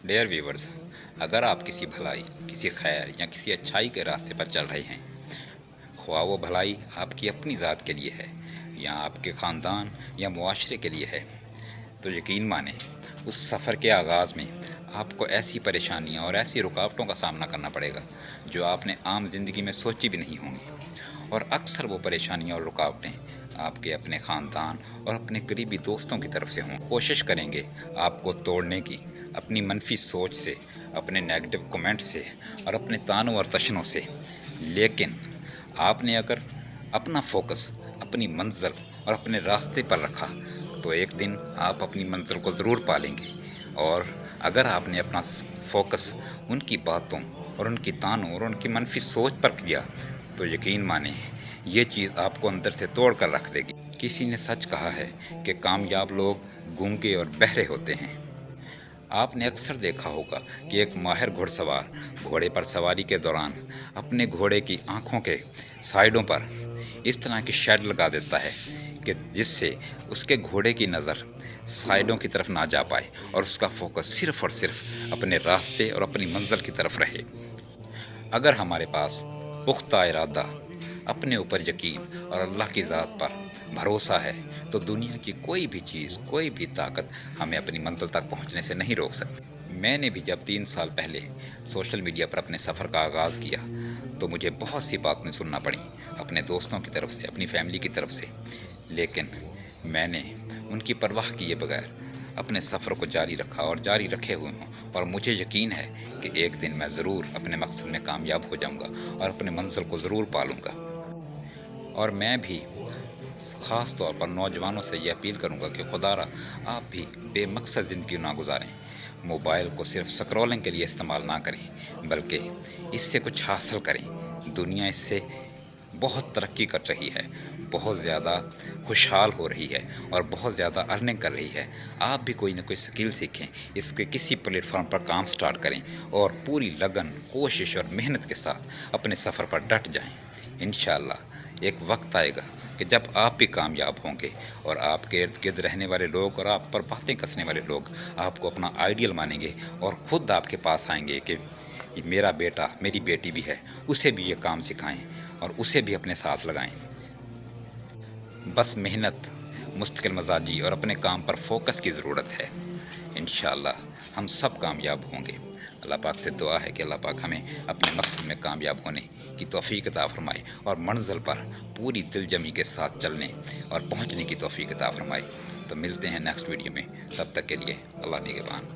Dear viewers, अगर आप किसी भलाई, किसी खैर या किसी अच्छाई के रास्ते पर चल रहे हैं, ख्वाह वो भलाई आपकी अपनी ज़ात के लिए है या आपके ख़ानदान या मुआशरे के लिए है, तो यकीन माने उस सफ़र के आगाज़ में आपको ऐसी परेशानियां और ऐसी रुकावटों का सामना करना पड़ेगा जो आपने आम ज़िंदगी में सोची भी नहीं होंगी। और अक्सर वो परेशानियां और रुकावटें आपके अपने ख़ानदान और अपने करीबी दोस्तों की तरफ से हों। कोशिश करेंगे आपको तोड़ने की अपनी मनफी सोच से, अपने नेगेटिव कमेंट से और अपने तानों और तशनों से। लेकिन आपने अगर अपना फोकस अपनी मंजिल और अपने रास्ते पर रखा तो एक दिन आप अपनी मंजिल को ज़रूर पालेंगे। और अगर आपने अपना फोकस उनकी बातों और उनकी तानों और उनकी मनफी सोच पर किया तो यकीन माने ये चीज़ आपको अंदर से तोड़ कर रख देगी। किसी ने सच कहा है कि कामयाब लोग गूंगे और बहरे होते हैं। आपने अक्सर देखा होगा कि एक माहिर घुड़सवार घोड़े पर सवारी के दौरान अपने घोड़े की आँखों के साइडों पर इस तरह की शेड लगा देता है कि जिससे उसके घोड़े की नज़र साइडों की तरफ ना जा पाए और उसका फोकस सिर्फ़ और सिर्फ अपने रास्ते और अपनी मंजिल की तरफ रहे। अगर हमारे पास पुख्ता इरादा, अपने ऊपर यकीन और अल्लाह की ज़ात पर भरोसा है तो दुनिया की कोई भी चीज़, कोई भी ताकत हमें अपनी मंजिल तक पहुंचने से नहीं रोक सकती। मैंने भी जब 3 साल पहले सोशल मीडिया पर अपने सफ़र का आगाज़ किया तो मुझे बहुत सी बातें सुनना पड़ी अपने दोस्तों की तरफ से, अपनी फैमिली की तरफ से। लेकिन मैंने उनकी परवाह किए बगैर अपने सफ़र को जारी रखा और जारी रखे हुए हूँ। और मुझे यकीन है कि एक दिन मैं ज़रूर अपने मकसद में कामयाब हो जाऊँगा और अपने मंजिल को ज़रूर पालूँगा। और मैं भी ख़ास तौर पर नौजवानों से ये अपील करूँगा कि खुदारा आप भी बेमकसद ज़िंदगी ना गुजारें। मोबाइल को सिर्फ स्क्रॉलिंग के लिए इस्तेमाल ना करें, बल्कि इससे कुछ हासिल करें। दुनिया इससे बहुत तरक्की कर रही है, बहुत ज़्यादा खुशहाल हो रही है और बहुत ज़्यादा अर्निंग कर रही है। आप भी कोई ना कोई स्किल सीखें, इसके किसी प्लेटफॉर्म पर काम स्टार्ट करें और पूरी लगन, कोशिश और मेहनत के साथ अपने सफ़र पर डट जाएं। इंशाअल्लाह एक वक्त आएगा कि जब आप भी कामयाब होंगे और आपके इर्द गिर्द रहने वाले लोग और आप पर बातें कसने वाले लोग आपको अपना आइडियल मानेंगे और ख़ुद आपके पास आएंगे कि मेरा बेटा, मेरी बेटी भी है, उसे भी ये काम सिखाएं और उसे भी अपने साथ लगाएं। बस मेहनत, मुस्तकिल मजाजी और अपने काम पर फोकस की ज़रूरत है। इंशाअल्लाह हम सब कामयाब होंगे। अल्लाह पाक से दुआ है कि अल्लाह पाक हमें अपने मकसद में कामयाब होने की तौफीक अता फरमाए और मंजिल पर पूरी दिलजमी के साथ चलने और पहुंचने की तौफीक अता फरमाए। तो मिलते हैं नेक्स्ट वीडियो में, तब तक के लिए अल्लाह निगहबान।